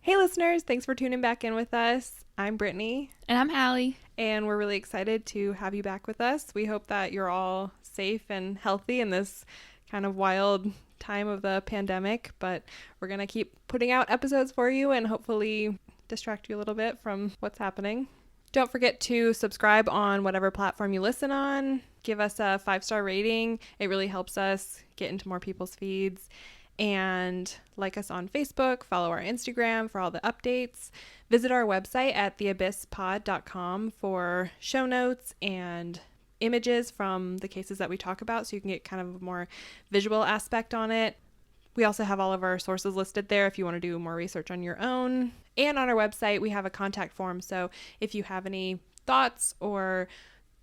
Hey listeners, thanks for tuning back in with us. I'm Brittany. And I'm Hallie. And we're really excited to have you back with us. We hope that you're all safe and healthy in this kind of wild time of the pandemic, but we're going to keep putting out episodes for you and hopefully distract you a little bit from what's happening. Don't forget to subscribe on whatever platform you listen on. Give us a 5-star rating. It really helps us get into more people's feeds. And like us on Facebook, follow our Instagram for all the updates. Visit our website at theabysspod.com for show notes and images from the cases that we talk about, so you can get kind of a more visual aspect on it. We also have all of our sources listed there if you want to do more research on your own. And on our website, we have a contact form, so if you have any thoughts or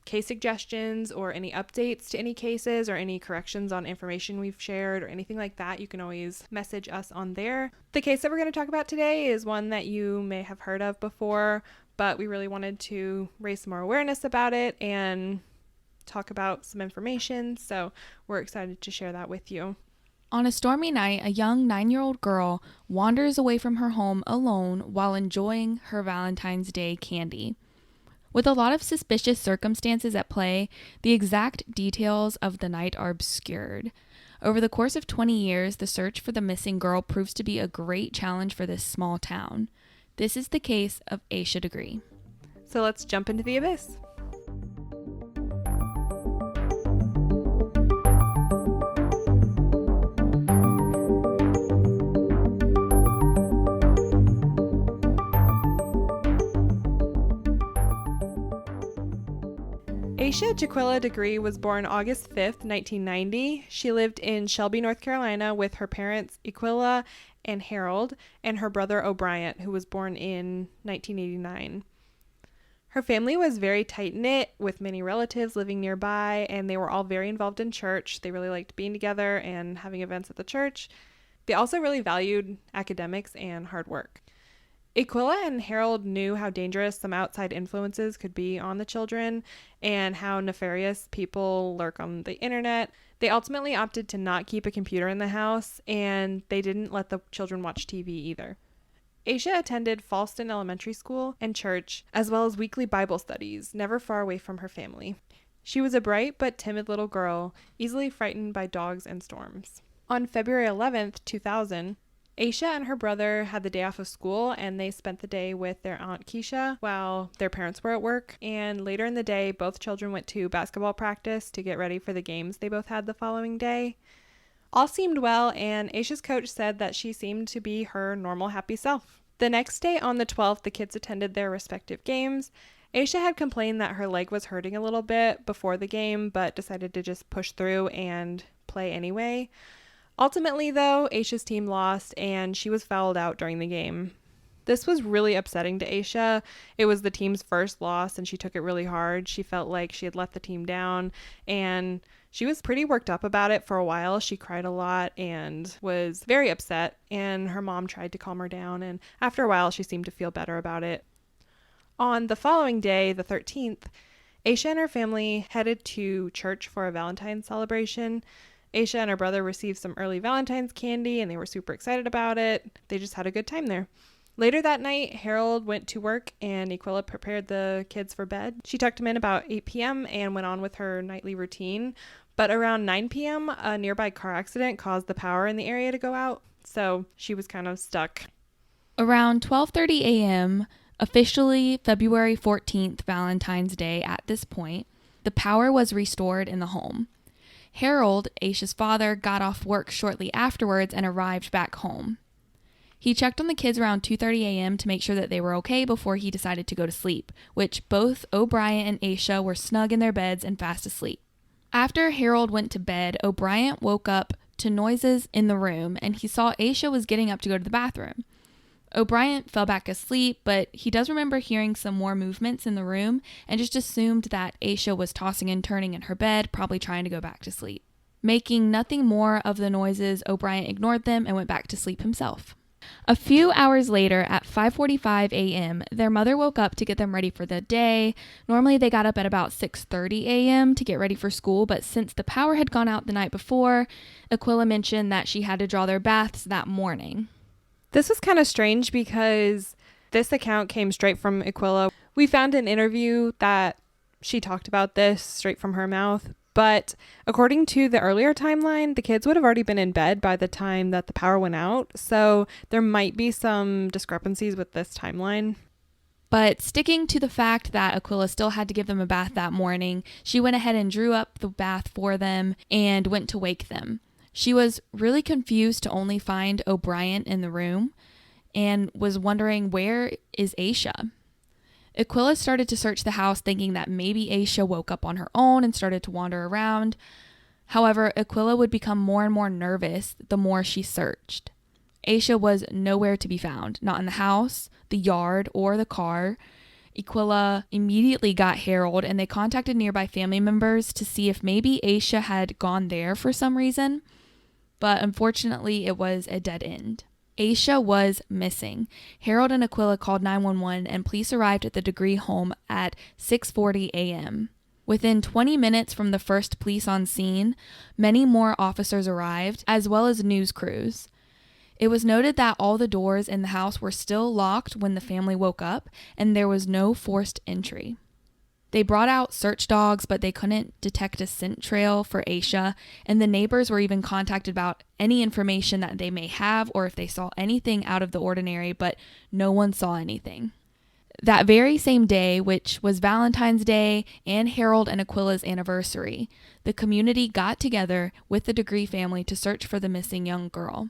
case suggestions or any updates to any cases or any corrections on information we've shared or anything like that, you can always message us on there. The case that we're going to talk about today is one that you may have heard of before, but we really wanted to raise some more awareness about it and talk about some information, so we're excited to share that with you. On a stormy night, a young 9-year-old girl wanders away from her home alone while enjoying her Valentine's Day candy. With a lot of suspicious circumstances at play, the exact details of the night are obscured. Over the course of 20 years, the search for the missing girl proves to be a great challenge for this small town. This is the case of Asha Degree. So let's jump into the abyss. Asha Jaquilla Degree was born August 5th, 1990. She lived in Shelby, North Carolina with her parents Aquila and Harold and her brother O'Brien, who was born in 1989. Her family was very tight-knit with many relatives living nearby, and they were all very involved in church. They really liked being together and having events at the church. They also really valued academics and hard work. Aquila and Harold knew how dangerous some outside influences could be on the children and how nefarious people lurk on the internet. They ultimately opted to not keep a computer in the house, and they didn't let the children watch TV either. Asha attended Falston Elementary School and church, as well as weekly Bible studies, never far away from her family. She was a bright but timid little girl, easily frightened by dogs and storms. On February 11th, 2000, Asha and her brother had the day off of school, and they spent the day with their Aunt Keisha while their parents were at work. And later in the day, both children went to basketball practice to get ready for the games they both had the following day. All seemed well, and Asha's coach said that she seemed to be her normal, happy self. The next day, on the 12th, the kids attended their respective games. Asha had complained that her leg was hurting a little bit before the game, but decided to just push through and play anyway. Ultimately, though, Asha's team lost, and she was fouled out during the game. This was really upsetting to Asha. It was the team's first loss, and she took it really hard. She felt like she had let the team down, and she was pretty worked up about it for a while. She cried a lot and was very upset, and her mom tried to calm her down, and after a while, she seemed to feel better about it. On the following day, the 13th, Asha and her family headed to church for a Valentine's celebration. Asha and her brother received some early Valentine's candy, and they were super excited about it. They just had a good time there. Later that night, Harold went to work, and Aquila prepared the kids for bed. She tucked them in about 8 p.m. and went on with her nightly routine. But around 9 p.m., a nearby car accident caused the power in the area to go out, so she was kind of stuck. Around 12:30 a.m., officially February 14th, Valentine's Day at this point, the power was restored in the home. Harold, Asha's father, got off work shortly afterwards and arrived back home. He checked on the kids around 2:30 a.m. to make sure that they were okay before he decided to go to sleep, which both O'Brien and Asha were snug in their beds and fast asleep. After Harold went to bed, O'Brien woke up to noises in the room, and he saw Asha was getting up to go to the bathroom. O'Brien fell back asleep, but he does remember hearing some more movements in the room and just assumed that Asha was tossing and turning in her bed, probably trying to go back to sleep. Making nothing more of the noises, O'Brien ignored them and went back to sleep himself. A few hours later, at 5:45 a.m., their mother woke up to get them ready for the day. Normally, they got up at about 6:30 a.m. to get ready for school, but since the power had gone out the night before, Aquila mentioned that she had to draw their baths that morning. This was kind of strange because this account came straight from Aquila. We found an interview that she talked about this straight from her mouth. But according to the earlier timeline, the kids would have already been in bed by the time that the power went out. So there might be some discrepancies with this timeline. But sticking to the fact that Aquila still had to give them a bath that morning, she went ahead and drew up the bath for them and went to wake them. She was really confused to only find O'Brien in the room and was wondering, where is Asha? Aquila started to search the house thinking that maybe Asha woke up on her own and started to wander around. However, Aquila would become more and more nervous the more she searched. Asha was nowhere to be found, not in the house, the yard, or the car. Aquila immediately got Harold and they contacted nearby family members to see if maybe Asha had gone there for some reason, but unfortunately it was a dead end. Asha was missing. Harold and Aquila called 911 and police arrived at the Degree home at 6:40 a.m. Within 20 minutes from the first police on scene, many more officers arrived, as well as news crews. It was noted that all the doors in the house were still locked when the family woke up, and there was no forced entry. They brought out search dogs, but they couldn't detect a scent trail for Asha, and the neighbors were even contacted about any information that they may have or if they saw anything out of the ordinary, but no one saw anything. That very same day, which was Valentine's Day and Harold and Aquila's anniversary, the community got together with the Degree family to search for the missing young girl.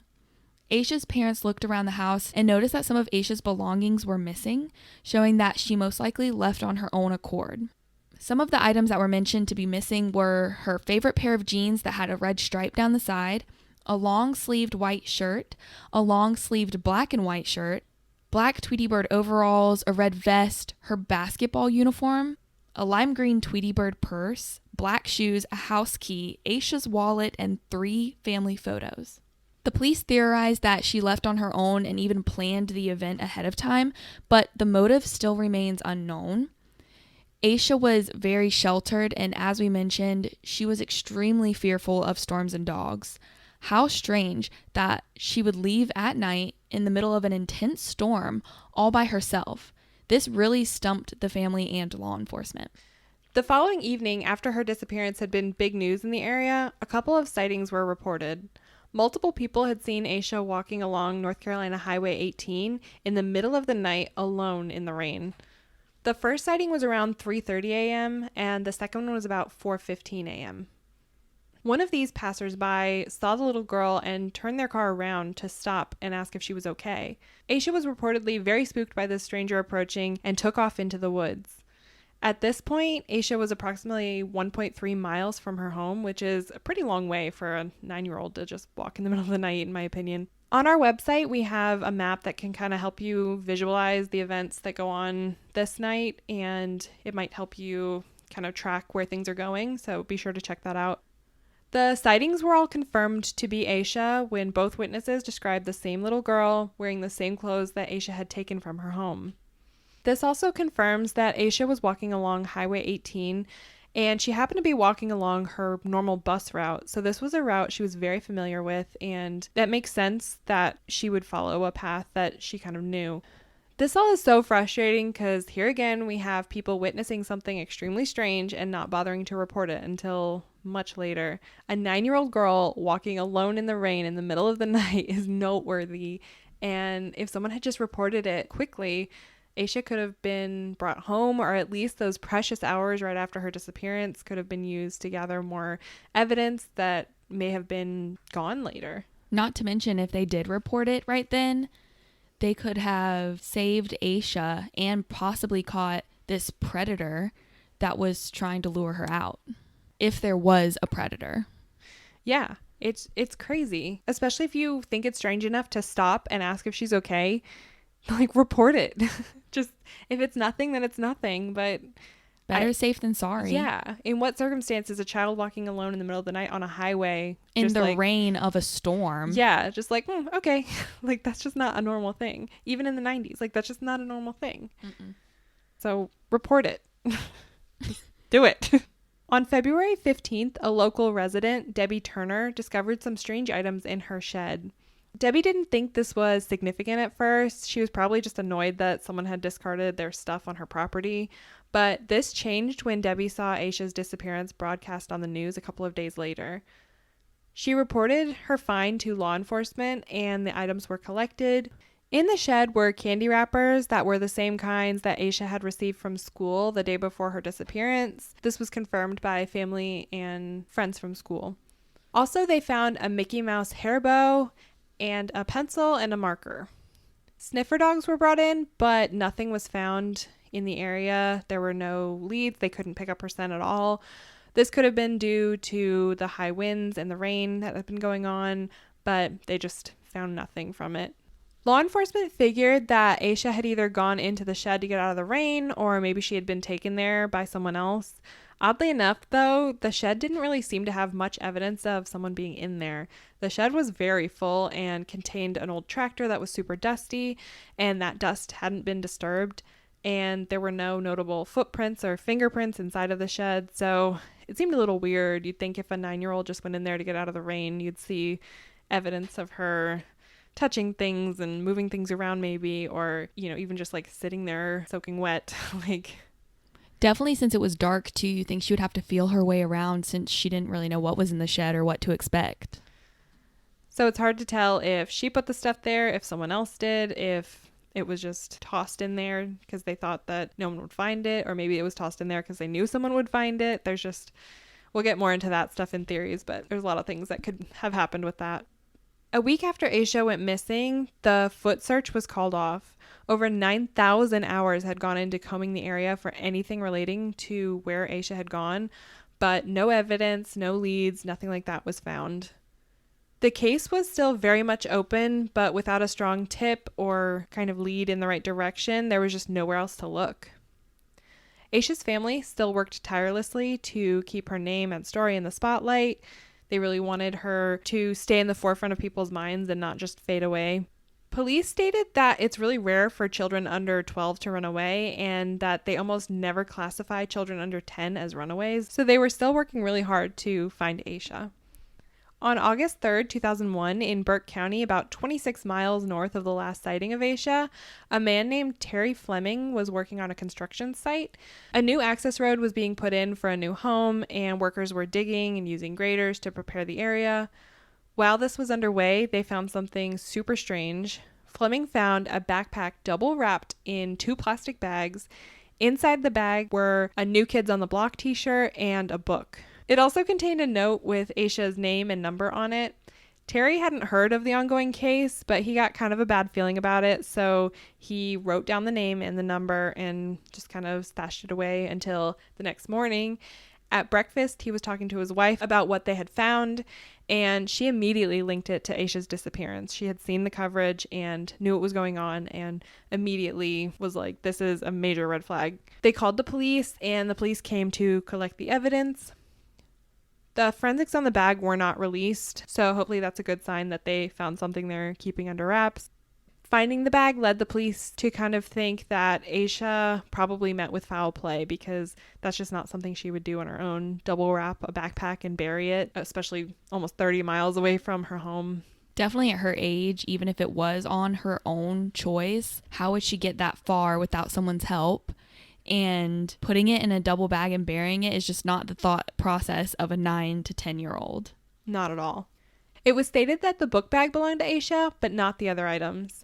Asha's parents looked around the house and noticed that some of Asha's belongings were missing, showing that she most likely left on her own accord. Some of the items that were mentioned to be missing were her favorite pair of jeans that had a red stripe down the side, a long-sleeved white shirt, a long-sleeved black and white shirt, black Tweety Bird overalls, a red vest, her basketball uniform, a lime green Tweety Bird purse, black shoes, a house key, Asha's wallet, and 3 family photos. The police theorized that she left on her own and even planned the event ahead of time, but the motive still remains unknown. Asha was very sheltered, and as we mentioned, she was extremely fearful of storms and dogs. How strange that she would leave at night in the middle of an intense storm all by herself. This really stumped the family and law enforcement. The following evening, after her disappearance had been big news in the area, a couple of sightings were reported. Multiple people had seen Asha walking along North Carolina Highway 18 in the middle of the night alone in the rain. The first sighting was around 3:30 a.m. and the second one was about 4:15 a.m. One of these passersby saw the little girl and turned their car around to stop and ask if she was okay. Asha was reportedly very spooked by this stranger approaching and took off into the woods. At this point, Asha was approximately 1.3 miles from her home, which is a pretty long way for a 9-year-old to just walk in the middle of the night, in my opinion. On our website, we have a map that can kind of help you visualize the events that go on this night, and it might help you kind of track where things are going, so be sure to check that out. The sightings were all confirmed to be Asha when both witnesses described the same little girl wearing the same clothes that Asha had taken from her home. This also confirms that Asha was walking along Highway 18, and she happened to be walking along her normal bus route. So this was a route she was very familiar with, and that makes sense that she would follow a path that she kind of knew. This all is so frustrating because here again we have people witnessing something extremely strange and not bothering to report it until much later. A 9-year-old girl walking alone in the rain in the middle of the night is noteworthy, and if someone had just reported it quickly, Asha could have been brought home, or at least those precious hours right after her disappearance could have been used to gather more evidence that may have been gone later. Not to mention, if they did report it right then, they could have saved Asha and possibly caught this predator that was trying to lure her out, if there was a predator. Yeah, it's crazy, especially if you think it's strange enough to stop and ask if she's okay. Like, report it. Just, if it's nothing, then it's nothing, but better safe than sorry. Yeah. In what circumstances a child walking alone in the middle of the night on a highway in the rain of a storm? Yeah, just like, okay. Like, that's just not a normal thing. Even in the 90s, like, that's just not a normal thing. Mm-mm. So report it. Do it. On February 15th, a local resident, Debbie Turner, discovered some strange items in her shed. Debbie didn't think this was significant at first. She was probably just annoyed that someone had discarded their stuff on her property. But this changed when Debbie saw Aisha's disappearance broadcast on the news a couple of days later. She reported her find to law enforcement and the items were collected. In the shed were candy wrappers that were the same kinds that Aisha had received from school the day before her disappearance. This was confirmed by family and friends from school. Also, they found a Mickey Mouse hair bow and a pencil and a marker. Sniffer dogs were brought in, but nothing was found in the area. There were no leads. They couldn't pick up her scent at all. This could have been due to the high winds and the rain that had been going on, but they just found nothing from it. Law enforcement figured that Aisha had either gone into the shed to get out of the rain, or maybe she had been taken there by someone else. Oddly enough, though, the shed didn't really seem to have much evidence of someone being in there. The shed was very full and contained an old tractor that was super dusty, and that dust hadn't been disturbed, and there were no notable footprints or fingerprints inside of the shed, so it seemed a little weird. You'd think if a 9-year-old just went in there to get out of the rain, you'd see evidence of her touching things and moving things around maybe, or, even just like sitting there soaking wet. Definitely, since it was dark too, you think she would have to feel her way around since she didn't really know what was in the shed or what to expect. So it's hard to tell if she put the stuff there, if someone else did, if it was just tossed in there because they thought that no one would find it, or maybe it was tossed in there because they knew someone would find it. We'll get more into that stuff in theories, but there's a lot of things that could have happened with that. A week after Aisha went missing, the foot search was called off. Over 9,000 hours had gone into combing the area for anything relating to where Aisha had gone, but no evidence, no leads, nothing like that was found. The case was still very much open, but without a strong tip or kind of lead in the right direction, there was just nowhere else to look. Aisha's family still worked tirelessly to keep her name and story in the spotlight. They really wanted her to stay in the forefront of people's minds and not just fade away. Police stated that it's really rare for children under 12 to run away, and that they almost never classify children under 10 as runaways, so they were still working really hard to find Aisha. On August 3rd, 2001, in Burke County, about 26 miles north of the last sighting of Aisha, a man named Terry Fleming was working on a construction site. A new access road was being put in for a new home, and workers were digging and using graders to prepare the area. While this was underway, they found something super strange. Fleming found a backpack double wrapped in 2 plastic bags. Inside the bag were a New Kids on the Block t-shirt and a book. It also contained a note with Aisha's name and number on it. Terry hadn't heard of the ongoing case, but he got kind of a bad feeling about it, so he wrote down the name and the number and just kind of stashed it away until the next morning. At breakfast, he was talking to his wife about what they had found, and she immediately linked it to Aisha's disappearance. She had seen the coverage and knew what was going on, and immediately was like, this is a major red flag. They called the police, and the police came to collect the evidence. The forensics on the bag were not released, so hopefully that's a good sign that they found something they're keeping under wraps. Finding the bag led the police to kind of think that Aisha probably met with foul play, because that's just not something she would do on her own. Double wrap a backpack and bury it, especially almost 30 miles away from her home. Definitely at her age, even if it was on her own choice, how would she get that far without someone's help? And putting it in a double bag and burying it is just not the thought process of a 9 to 10-year-old. Not at all. It was stated that the book bag belonged to Aisha, but not the other items.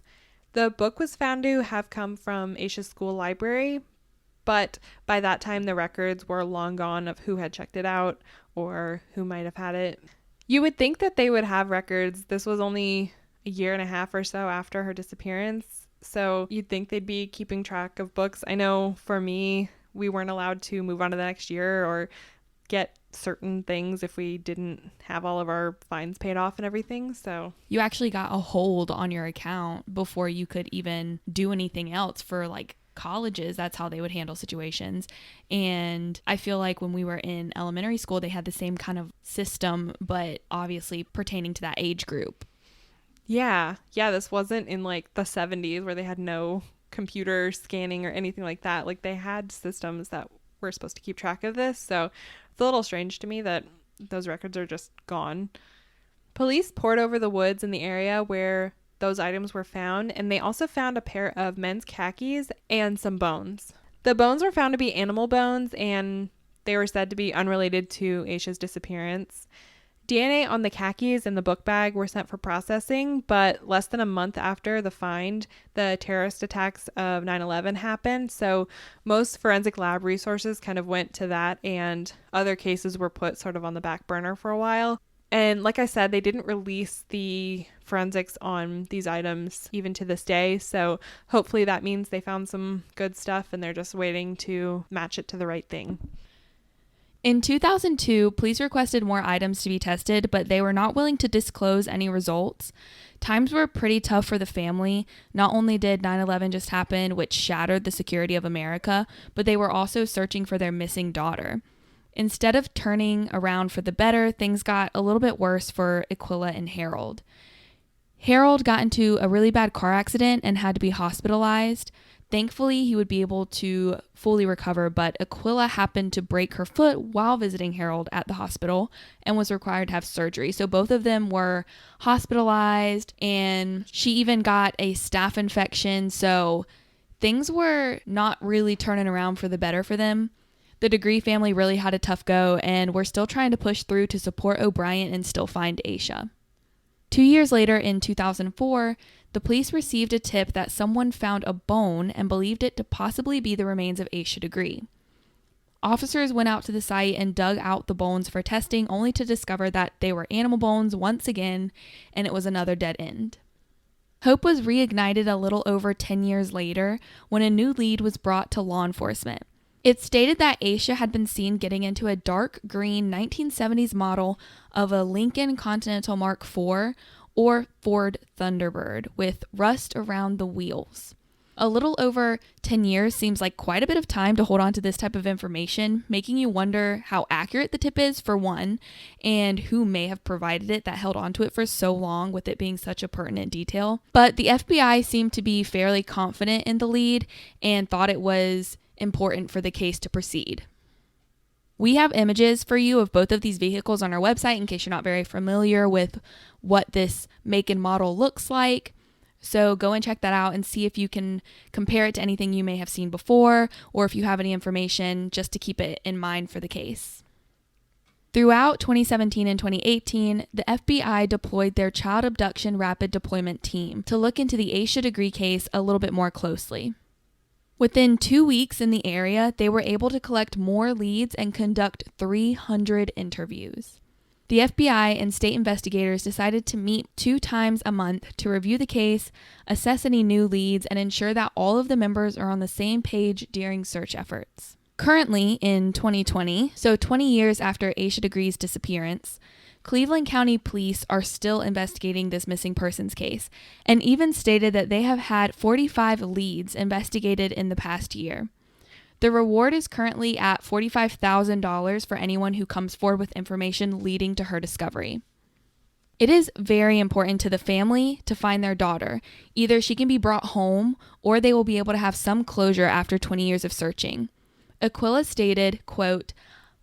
The book was found to have come from Aisha's school library, but by that time the records were long gone of who had checked it out or who might have had it. You would think that they would have records. This was only a year and a half or so after her disappearance. So you'd think they'd be keeping track of books. I know for me, we weren't allowed to move on to the next year or get certain things if we didn't have all of our fines paid off and everything. So you actually got a hold on your account before you could even do anything else. For like colleges, that's how they would handle situations. And I feel like when we were in elementary school, they had the same kind of system, but obviously pertaining to that age group. Yeah, this wasn't in like the 70s where they had no computer scanning or anything like that. Like they had systems that were supposed to keep track of this. So it's a little strange to me that those records are just gone. Police poured over the woods in the area where those items were found, and they also found a pair of men's khakis and some bones. The bones were found to be animal bones, and they were said to be unrelated to Aisha's disappearance. DNA on the khakis and the book bag were sent for processing, but less than a month after the find, the terrorist attacks of 9/11 happened. So most forensic lab resources kind of went to that, and other cases were put sort of on the back burner for a while. And like I said, they didn't release the forensics on these items even to this day. So hopefully that means they found some good stuff and they're just waiting to match it to the right thing. In 2002, police requested more items to be tested, but they were not willing to disclose any results. Times were pretty tough for the family. Not only did 9/11 just happen, which shattered the security of America, but they were also searching for their missing daughter. Instead of turning around for the better, things got a little bit worse for Aquila and Harold. Harold got into a really bad car accident and had to be hospitalized. Thankfully, he would be able to fully recover, but Aquila happened to break her foot while visiting Harold at the hospital and was required to have surgery. So both of them were hospitalized, and she even got a staph infection. So things were not really turning around for the better for them. The Degree family really had a tough go, and we're still trying to push through to support O'Brien and still find Aisha. 2 years later, in 2004, the police received a tip that someone found a bone and believed it to possibly be the remains of Asha Degree. Officers went out to the site and dug out the bones for testing, only to discover that they were animal bones once again, and it was another dead end. Hope was reignited a little over 10 years later when a new lead was brought to law enforcement. It stated that Aisha had been seen getting into a dark green 1970s model of a Lincoln Continental Mark IV or Ford Thunderbird with rust around the wheels. A little over 10 years seems like quite a bit of time to hold on to this type of information, making you wonder how accurate the tip is, for one, and who may have provided it that held on to it for so long with it being such a pertinent detail. But the FBI seemed to be fairly confident in the lead and thought it was important for the case to proceed. We have images for you of both of these vehicles on our website in case you're not very familiar with what this make and model looks like. So go and check that out and see if you can compare it to anything you may have seen before, or if you have any information just to keep it in mind for the case. Throughout 2017 and 2018, the FBI deployed their Child Abduction Rapid Deployment Team to look into the Asha Degree case a little bit more closely. Within 2 weeks in the area, they were able to collect more leads and conduct 300 interviews. The FBI and state investigators decided to meet 2 times a month to review the case, assess any new leads, and ensure that all of the members are on the same page during search efforts. Currently, in 2020, so 20 years after Asha Degree's disappearance, Cleveland County Police are still investigating this missing persons case, and even stated that they have had 45 leads investigated in the past year. The reward is currently at $45,000 for anyone who comes forward with information leading to her discovery. It is very important to the family to find their daughter. Either she can be brought home, or they will be able to have some closure after 20 years of searching. Aquila stated, quote,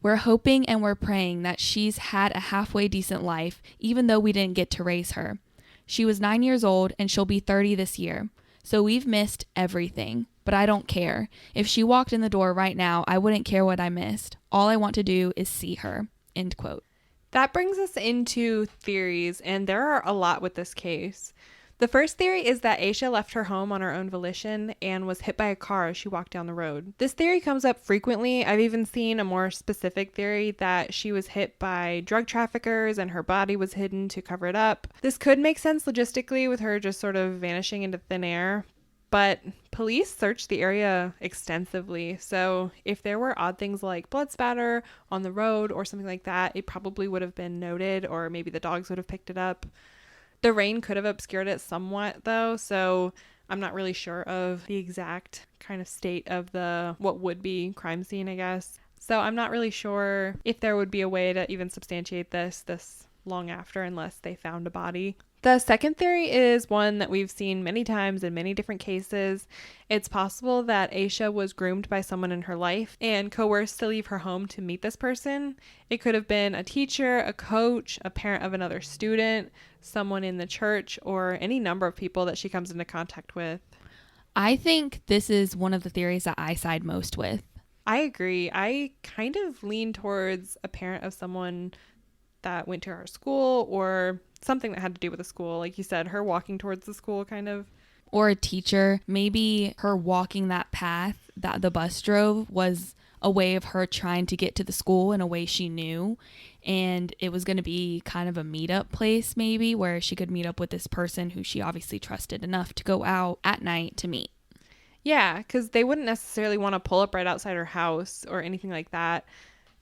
"We're hoping and we're praying that she's had a halfway decent life, even though we didn't get to raise her. She was 9 years old and she'll be 30 this year. So we've missed everything, but I don't care. If she walked in the door right now, I wouldn't care what I missed. All I want to do is see her." End quote. That brings us into theories, and there are a lot with this case. The first theory is that Aisha left her home on her own volition and was hit by a car as she walked down the road. This theory comes up frequently. I've even seen a more specific theory that she was hit by drug traffickers and her body was hidden to cover it up. This could make sense logistically with her just sort of vanishing into thin air, but police searched the area extensively. So if there were odd things like blood spatter on the road or something like that, it probably would have been noted, or maybe the dogs would have picked it up. The rain could have obscured it somewhat, though, so I'm not really sure of the exact kind of state of the what would be crime scene, I guess. So I'm not really sure if there would be a way to even substantiate this long after, unless they found a body. The second theory is one that we've seen many times in many different cases. It's possible that Asha was groomed by someone in her life and coerced to leave her home to meet this person. It could have been a teacher, a coach, a parent of another student, someone in the church, or any number of people that she comes into contact with. I think this is one of the theories that I side most with. I agree. I kind of lean towards a parent of someone that went to her school or something that had to do with the school. Like you said, her walking towards the school kind of. Or a teacher. Maybe her walking that path that the bus drove was a way of her trying to get to the school in a way she knew. And it was going to be kind of a meetup place, maybe, where she could meet up with this person who she obviously trusted enough to go out at night to meet. Yeah, because they wouldn't necessarily want to pull up right outside her house or anything like that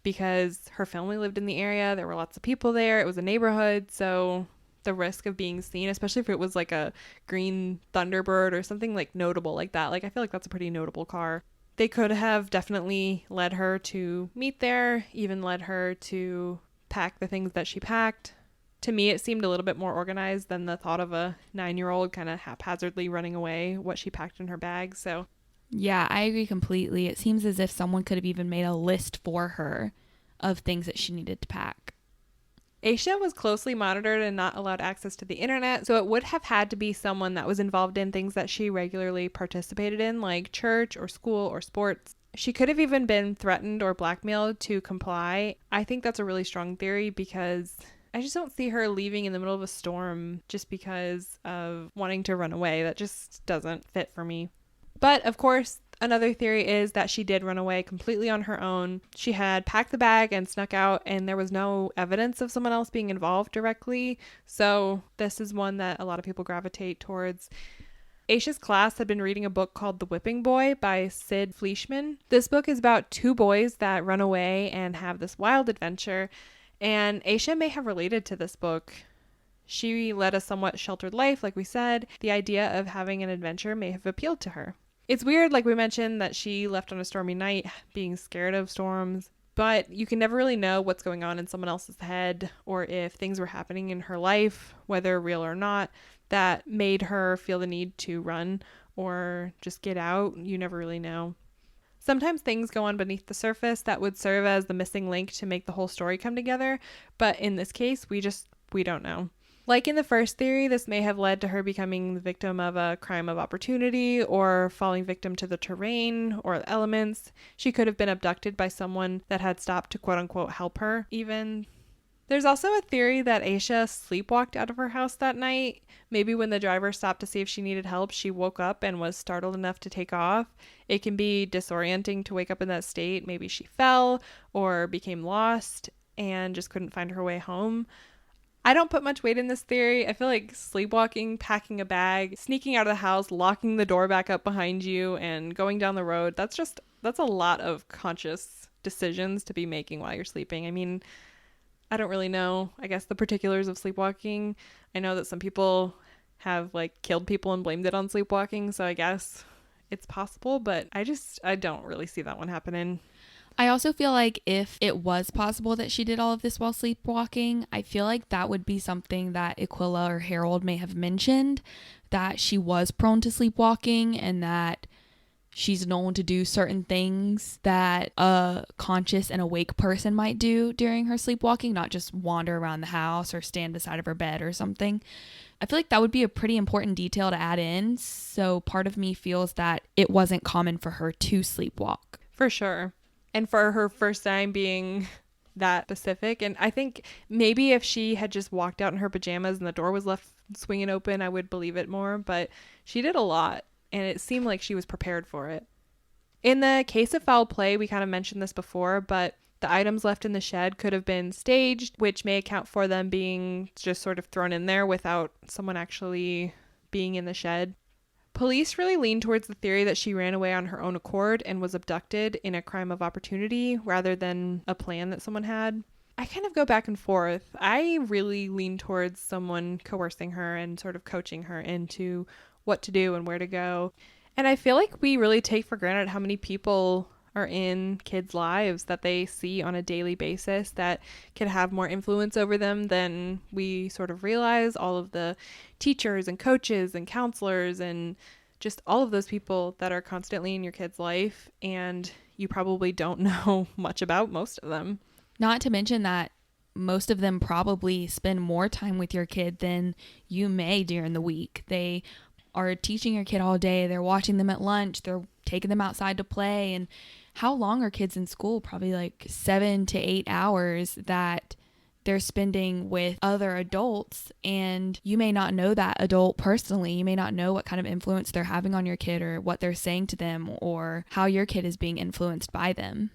because her family lived in the area. There were lots of people there. It was a neighborhood. So the risk of being seen, especially if it was like a green Thunderbird or something like notable like that. Like, I feel like that's a pretty notable car. They could have definitely led her to meet there, even led her to pack the things that she packed. To me, it seemed a little bit more organized than the thought of a 9-year-old kind of haphazardly running away what she packed in her bag. So, yeah, I agree completely. It seems as if someone could have even made a list for her of things that she needed to pack. Asha was closely monitored and not allowed access to the internet, so it would have had to be someone that was involved in things that she regularly participated in, like church or school or sports. She could have even been threatened or blackmailed to comply. I think that's a really strong theory because I just don't see her leaving in the middle of a storm just because of wanting to run away. That just doesn't fit for me. But of course, another theory is that she did run away completely on her own. She had packed the bag and snuck out, and there was no evidence of someone else being involved directly. So this is one that a lot of people gravitate towards. Asha's class had been reading a book called The Whipping Boy by Sid Fleischman. This book is about two boys that run away and have this wild adventure, and Asha may have related to this book. She led a somewhat sheltered life, like we said. The idea of having an adventure may have appealed to her. It's weird, like we mentioned, that she left on a stormy night being scared of storms, but you can never really know what's going on in someone else's head or if things were happening in her life, whether real or not, that made her feel the need to run or just get out. You never really know. Sometimes things go on beneath the surface that would serve as the missing link to make the whole story come together, but in this case, we don't know. Like in the first theory, this may have led to her becoming the victim of a crime of opportunity or falling victim to the terrain or the elements. She could have been abducted by someone that had stopped to quote unquote help her even. There's also a theory that Asha sleepwalked out of her house that night. Maybe when the driver stopped to see if she needed help, she woke up and was startled enough to take off. It can be disorienting to wake up in that state. Maybe she fell or became lost and just couldn't find her way home. I don't put much weight in this theory. I feel like sleepwalking, packing a bag, sneaking out of the house, locking the door back up behind you, and going down the road, that's a lot of conscious decisions to be making while you're sleeping. I mean, I don't really know, I guess, the particulars of sleepwalking. I know that some people have like killed people and blamed it on sleepwalking, so I guess it's possible, but I don't really see that one happening. I also feel like if it was possible that she did all of this while sleepwalking, I feel like that would be something that Aquila or Harold may have mentioned, that she was prone to sleepwalking and that she's known to do certain things that a conscious and awake person might do during her sleepwalking, not just wander around the house or stand beside of her bed or something. I feel like that would be a pretty important detail to add in, so part of me feels that it wasn't common for her to sleepwalk. For sure. And for her first time being that specific. And I think maybe if she had just walked out in her pajamas and the door was left swinging open, I would believe it more. But she did a lot, and it seemed like she was prepared for it. In the case of foul play, we kind of mentioned this before, but the items left in the shed could have been staged, which may account for them being just sort of thrown in there without someone actually being in the shed. Police really lean towards the theory that she ran away on her own accord and was abducted in a crime of opportunity rather than a plan that someone had. I kind of go back and forth. I really lean towards someone coercing her and sort of coaching her into what to do and where to go. And I feel like we really take for granted how many people are in kids' lives that they see on a daily basis that can have more influence over them than we sort of realize. All of the teachers and coaches and counselors and just all of those people that are constantly in your kid's life, and you probably don't know much about most of them. Not to mention that most of them probably spend more time with your kid than you may during the week. They are teaching your kid all day. They're watching them at lunch. They're taking them outside to play. And how long are kids in school? Probably like 7 to 8 hours that they're spending with other adults, and you may not know that adult personally. You may not know what kind of influence they're having on your kid or what they're saying to them or how your kid is being influenced by them.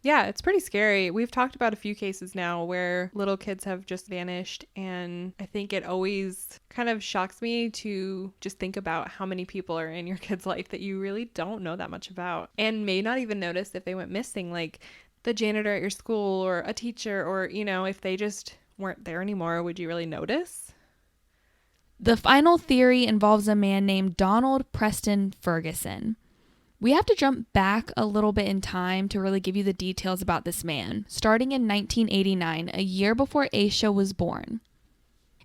Yeah, it's pretty scary. We've talked about a few cases now where little kids have just vanished, and I think it always kind of shocks me to just think about how many people are in your kid's life that you really don't know that much about and may not even notice if they went missing, like the janitor at your school or a teacher, or, you know, if they just weren't there anymore, would you really notice? The final theory involves a man named Donald Preston Ferguson. We have to jump back a little bit in time to really give you the details about this man, starting in 1989, a year before Asha was born.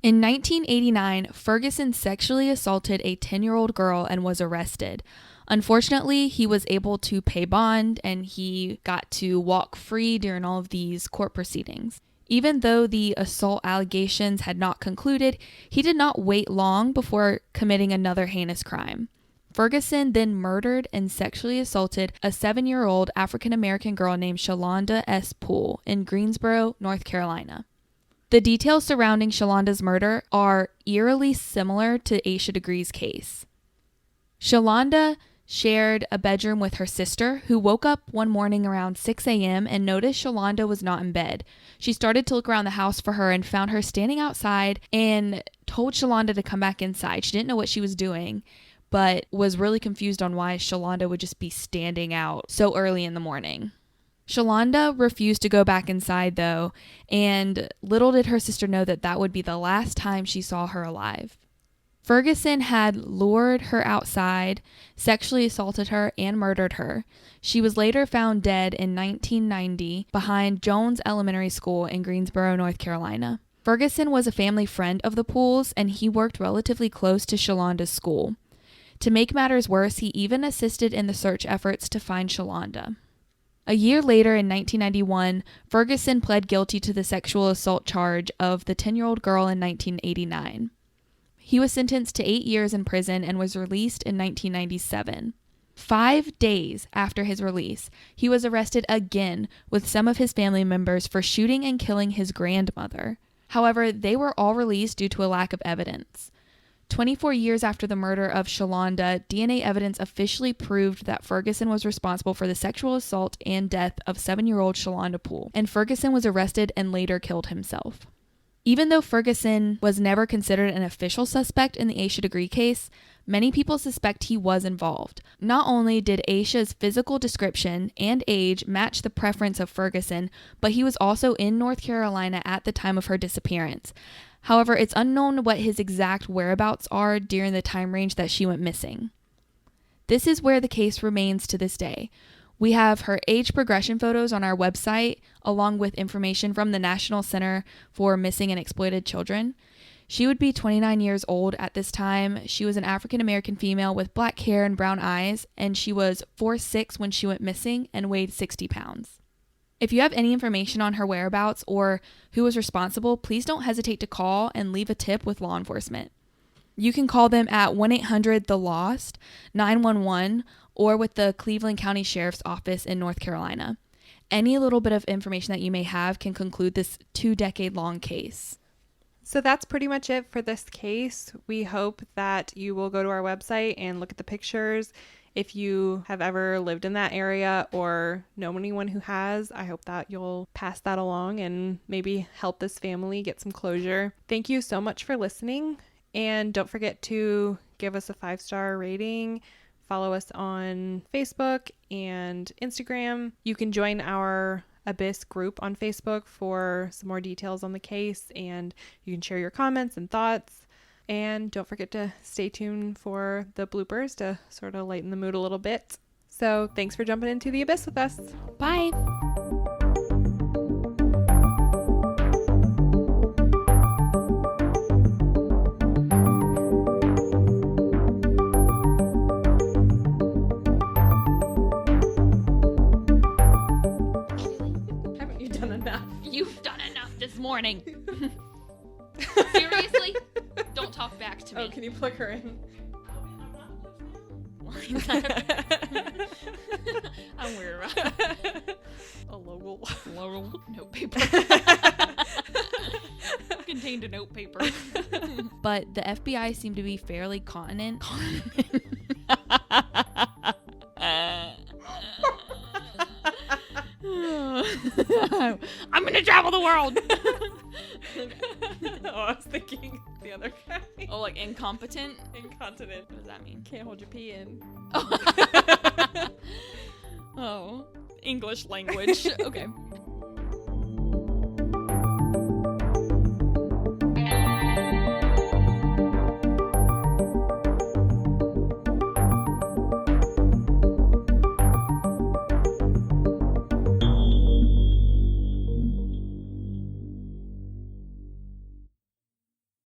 In 1989, Ferguson sexually assaulted a 10-year-old girl and was arrested. Unfortunately, he was able to pay bond and he got to walk free during all of these court proceedings. Even though the assault allegations had not concluded, he did not wait long before committing another heinous crime. Ferguson then murdered and sexually assaulted a 7-year-old African-American girl named Shalonda S. Poole in Greensboro, North Carolina. The details surrounding Shalonda's murder are eerily similar to Asha Degree's case. Shalonda shared a bedroom with her sister, who woke up one morning around 6 a.m. and noticed Shalonda was not in bed. She started to look around the house for her and found her standing outside and told Shalonda to come back inside. She didn't know what she was doing, but was really confused on why Shalonda would just be standing out so early in the morning. Shalonda refused to go back inside, though, and little did her sister know that that would be the last time she saw her alive. Ferguson had lured her outside, sexually assaulted her, and murdered her. She was later found dead in 1990 behind Jones Elementary School in Greensboro, North Carolina. Ferguson was a family friend of the Pooles, and he worked relatively close to Shalonda's school. To make matters worse, he even assisted in the search efforts to find Shalonda. A year later, in 1991, Ferguson pled guilty to the sexual assault charge of the 10-year-old girl in 1989. He was sentenced to 8 years in prison and was released in 1997. 5 days after his release, he was arrested again with some of his family members for shooting and killing his grandmother. However, they were all released due to a lack of evidence. 24 years after the murder of Shalonda, DNA evidence officially proved that Ferguson was responsible for the sexual assault and death of 7-year-old Shalonda Poole, and Ferguson was arrested and later killed himself. Even though Ferguson was never considered an official suspect in the Asha Degree case, many people suspect he was involved. Not only did Asha's physical description and age match the preference of Ferguson, but he was also in North Carolina at the time of her disappearance. However, it's unknown what his exact whereabouts are during the time range that she went missing. This is where the case remains to this day. We have her age progression photos on our website, along with information from the National Center for Missing and Exploited Children. She would be 29 years old at this time. She was an African-American female with black hair and brown eyes, and she was 4'6" when she went missing and weighed 60 pounds. If you have any information on her whereabouts or who was responsible, please don't hesitate to call and leave a tip with law enforcement. You can call them at 1-800-THE-LOST, 911, or with the Cleveland County Sheriff's Office in North Carolina. Any little bit of information that you may have can conclude this 2-decade-long case. So that's pretty much it for this case. We hope that you will go to our website and look at the pictures. If you have ever lived in that area or know anyone who has, I hope that you'll pass that along and maybe help this family get some closure. Thank you so much for listening. And don't forget to give us a 5-star rating. Follow us on Facebook and Instagram. You can join our Abyss group on Facebook for some more details on the case, and you can share your comments and thoughts. And don't forget to stay tuned for the bloopers to sort of lighten the mood a little bit. So thanks for jumping into the abyss with us. Bye. Haven't you done enough? You've done enough this morning. Seriously? Don't talk back to me. Oh, can you plug her in? I'm weird about A local note paper. Contained a note paper. But the FBI seemed to be fairly continent. I'm gonna travel the world. Oh, I was thinking the other guy. Oh, like incompetent? Incontinent. What does that mean? Can't hold your pee in. Oh, English language. Okay.